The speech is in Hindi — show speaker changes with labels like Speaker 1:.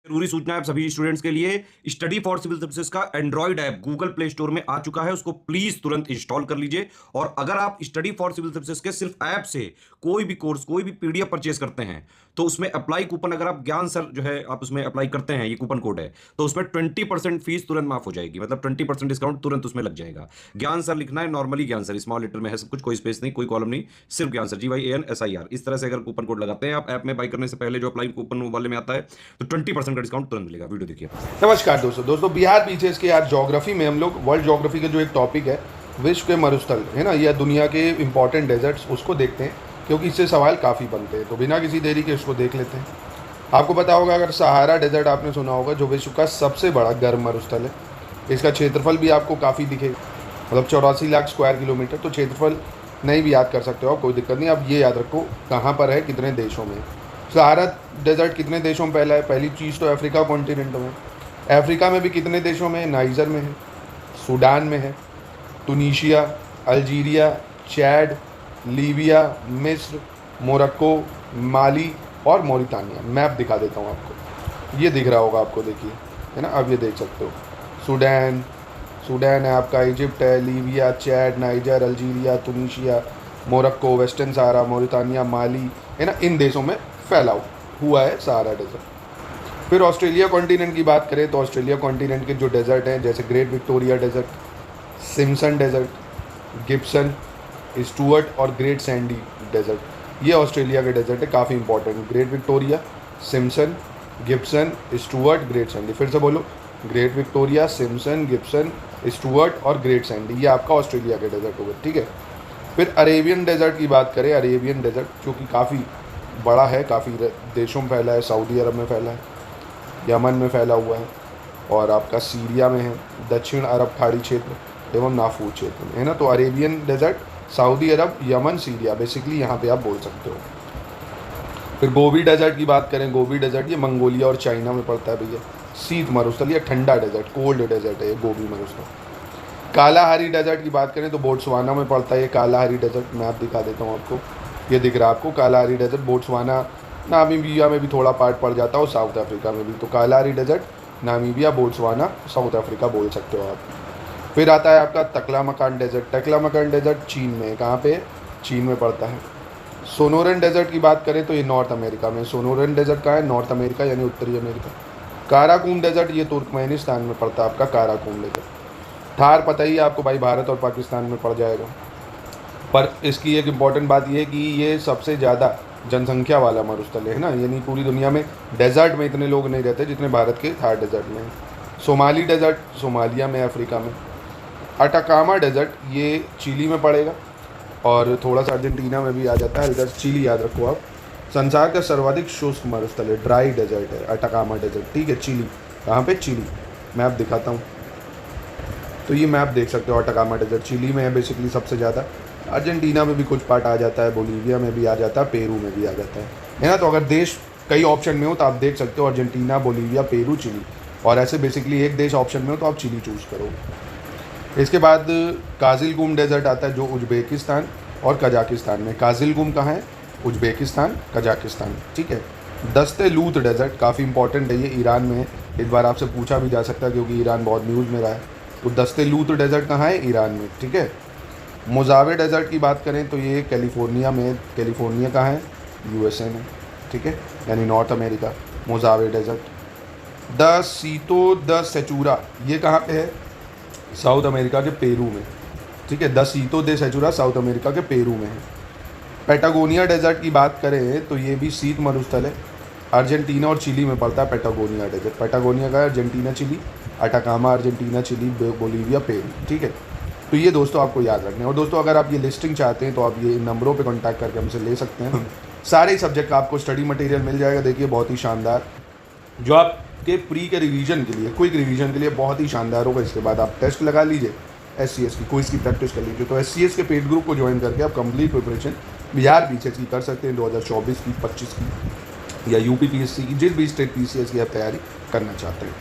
Speaker 1: जरूरी सूचना है सभी स्टूडेंट्स के लिए। स्टडी फॉर सिविल सर्विसेज का Android app Google play store में आ चुका है, उसको प्लीज तुरंत इंस्टॉल कर लीजिए। और अगर आप स्टडी फॉर सिविल सर्विसेज के सिर्फ ऐप से कोई भी कोर्स, कोई भी पीडीएफ परचेज करते हैं तो उसमें अप्लाई कूपन, अगर आप ज्ञान सर जो है आप उसमें अप्लाई करते हैं, ये कूपन कोड है, तो उसमें 20% फीस तुरंत माफ हो जाएगी। मतलब 20% डिस्काउंट तुरंत उसमें लग जाएगा। ज्ञान सर लिखना है, नॉर्मली ज्ञान सर, स्मॉल लेटर में है सब कुछ, कोई स्पेस नहीं, कोई कॉलम नहीं, सिर्फ ज्ञान सर, GYANSIR। इस तरह से अगर कूपन कोड लगाते हैं आप ऐप में बाई करने से पहले, जो अप्लाई कूपन वाले में आता है, तो 20% का डिस्काउंट तुरंत मिलेगा। वीडियो देखिए।
Speaker 2: नमस्कार दोस्तों बिहार पीछे के आज ज्योग्राफी में हम लोग वर्ल्ड ज्योग्राफी का जो एक टॉपिक है विश्व के मरुस्थल है ना, या दुनिया के इंपॉर्टेंट डेजर्ट्स, उसको देखते हैं क्योंकि इससे सवाल काफ़ी बनते हैं। तो बिना किसी देरी के इसको देख लेते हैं। आपको पता होगा, अगर सहारा डेजर्ट आपने सुना होगा, जो विश्व का सबसे बड़ा गर्म मरुस्थल है, इसका क्षेत्रफल भी आपको काफ़ी दिखेगा, मतलब 84 लाख स्क्वायर किलोमीटर। तो क्षेत्रफल नहीं भी याद कर सकते हो आप, कोई दिक्कत नहीं। आप ये याद रखो कहाँ पर है, कितने देशों में। सहारा डेजर्ट कितने देशों में फैला है? पहली चीज़ तो अफ्रीका कॉन्टिनेंट में। अफ्रीका में भी कितने देशों में? नाइजर में है, सूडान में है, तुनीशिया, अल्जीरिया, चैड, लीबिया, मिस्र, मोरक्को, माली और मौरितानिया। मैप दिखा देता हूँ आपको, ये दिख रहा होगा आपको, देखिए, है ना, आप ये देख सकते हो। सूडान है आपका, इजिप्ट है, Libya, Chad, Niger, Algeria, Tunisia, Morocco, western Sahara, Mauritania, Mali, है ना, इन देशों में फैला हुआ है सहारा डेजर्ट। फिर ऑस्ट्रेलिया कॉन्टिनेंट की बात करें तो ऑस्ट्रेलिया कॉन्टिनेंट के जो डेजर्ट हैं, जैसे Great Victoria Desert, Simpson Desert, Gibson, Stuart और ग्रेट सैंडी डेजर्ट, ये ऑस्ट्रेलिया के डेजर्ट है, काफ़ी important. Great Victoria, Simpson, Gibson, Stuart, Great Sandy. फिर से बोलो, Great Victoria, Simpson, Gibson, Stuart और ग्रेट सैंडी, ये आपका ऑस्ट्रेलिया के डेजर्ट हो गए, ठीक है। फिर अरेबियन डेजर्ट की बात करें, अरेबियन डेजर्ट जो कि काफ़ी बड़ा है, काफ़ी देशों में फैला है, सऊदी अरब में फैला है, यमन में फैला हुआ है, और आपका सीरिया में है, दक्षिण अरब खाड़ी क्षेत्र एवं नाफूर क्षेत्र में, है ना। तो अरेबियन डेजर्ट, सऊदी अरब, यमन, सीरिया, बेसिकली यहाँ पे आप बोल सकते हो। फिर गोबी डेजर्ट की बात करें, गोबी डेजर्ट ये मंगोलिया और चाइना में पड़ता है भैया। शीत मरुस्थल, ये ठंडा डेजर्ट, कोल्ड डेजर्ट है ये गोबी मरुस्थल। कालाहारी डेजर्ट की बात करें तो बोट्सवाना में पड़ता है ये कालाहारी डेजर्ट। मैं आप दिखा देता हूँ आपको, ये दिख रहा है आपको कालाहारी डेजर्ट। बोट्सवाना, नामीबिया में भी थोड़ा पार्ट पड़ जाता है और साउथ अफ्रीका में भी। तो Kalahari Desert, Namibia, Botswana, South Africa बोल सकते हो आप। फिर आता है आपका तकलामकान डेजर्ट। तकलामकान डेजर्ट चीन में, कहाँ पे? चीन में पड़ता है। सोनोरन डेजर्ट की बात करें तो ये नॉर्थ अमेरिका में। सोनोरन डेजर्ट कहाँ है? नॉर्थ अमेरिका, यानी उत्तरी अमेरिका। काराकूम डेजर्ट ये तुर्कमेनिस्तान में पड़ता है आपका, काराकूम डेजर्ट। थार पता ही है आपको भाई, भारत और पाकिस्तान में पड़ जाएगा। पर इसकी एक इम्पॉर्टेंट बात ये है कि ये सबसे ज़्यादा जनसंख्या वाला मरुस्थल है ना, यानी पूरी दुनिया में डेजर्ट में इतने लोग नहीं रहते जितने भारत के थार डेजर्ट में। सोमाली डेजर्ट सोमालिया में, अफ्रीका में। अटाकामा डेजर्ट ये चिली में पड़ेगा और थोड़ा सा अर्जेंटीना में भी आ जाता है, इधर चिली याद रखो आप। संसार का सर्वाधिक शुष्क मरुस्थल है, ड्राई डेजर्ट है अटाकामा डेजर्ट, ठीक है। चिली, कहाँ पे? चिली। मैप दिखाता हूँ, तो ये मैप देख सकते हो, अटाकामा डेजर्ट चिली में है बेसिकली सबसे ज़्यादा। अर्जेंटीना में भी कुछ पार्ट आ जाता है, बोलीविया में भी आ जाता है, पेरू में भी आ जाता है ना। तो अगर देश कई ऑप्शन में हो तो आप देख सकते हो अर्जेंटीना, बोलीविया, पेरू, चिली, और ऐसे बेसिकली एक देश ऑप्शन में हो तो आप चिली चूज़ करो। इसके बाद काजिलगुम डेजर्ट आता है जो उज्बेकिस्तान और कजाकिस्तान में। काजिलगुम कहाँ है? उज्बेकिस्तान, कजाकिस्तान, ठीक है। दस्ते लूत डेजर्ट काफ़ी इंपॉर्टेंट है, ये ईरान में है। इस बार आपसे पूछा भी जा सकता है क्योंकि ईरान बहुत न्यूज़ में रहा है। तो दस्ते लूत डेजर्ट कहाँ है? ईरान में, ठीक है। मोजावे डेजर्ट की बात करें तो ये कैलिफोर्निया में। कैलिफोर्निया कहाँ है? USA में, ठीक है, यानी नॉर्थ अमेरिका। मोजावे डेजर्ट। द सीतो द सेचूरा ये कहाँ पे है? साउथ अमेरिका के पेरू में, ठीक है। द सीतो दे सेचूरा साउथ अमेरिका के पेरू में है। पैटागोनिया डेजर्ट की बात करें तो ये भी शीत मरुस्थल है, अर्जेंटीना और चिली में पड़ता है पैटागोनिया डेजर्ट। पैटागोनिया का Argentina, Chile. Atacama Argentina, Chile, Bolivia, Peru, ठीक है। तो ये दोस्तों आपको याद रखना है। और दोस्तों अगर आप ये लिस्टिंग चाहते हैं तो आप ये नंबरों पे कांटेक्ट करके हमसे ले सकते हैं। सारे सब्जेक्ट का आपको स्टडी मटेरियल मिल जाएगा, देखिए बहुत ही शानदार, जो आपके प्री के रिवीजन के लिए, क्विक रिवीजन के लिए बहुत ही शानदार होगा। इसके बाद आप टेस्ट लगा लीजिए, SCS की क्विज की प्रैक्टिस कर लीजिए। तो SCS के पेड ग्रुप को ज्वाइन करके आप कंप्लीट प्रिपरेशन बिहार PCS की कर सकते हैं, 2024 की, 25 की, या UP PSC की, जिस भी स्टेट PCS की आप तैयारी करना चाहते हैं।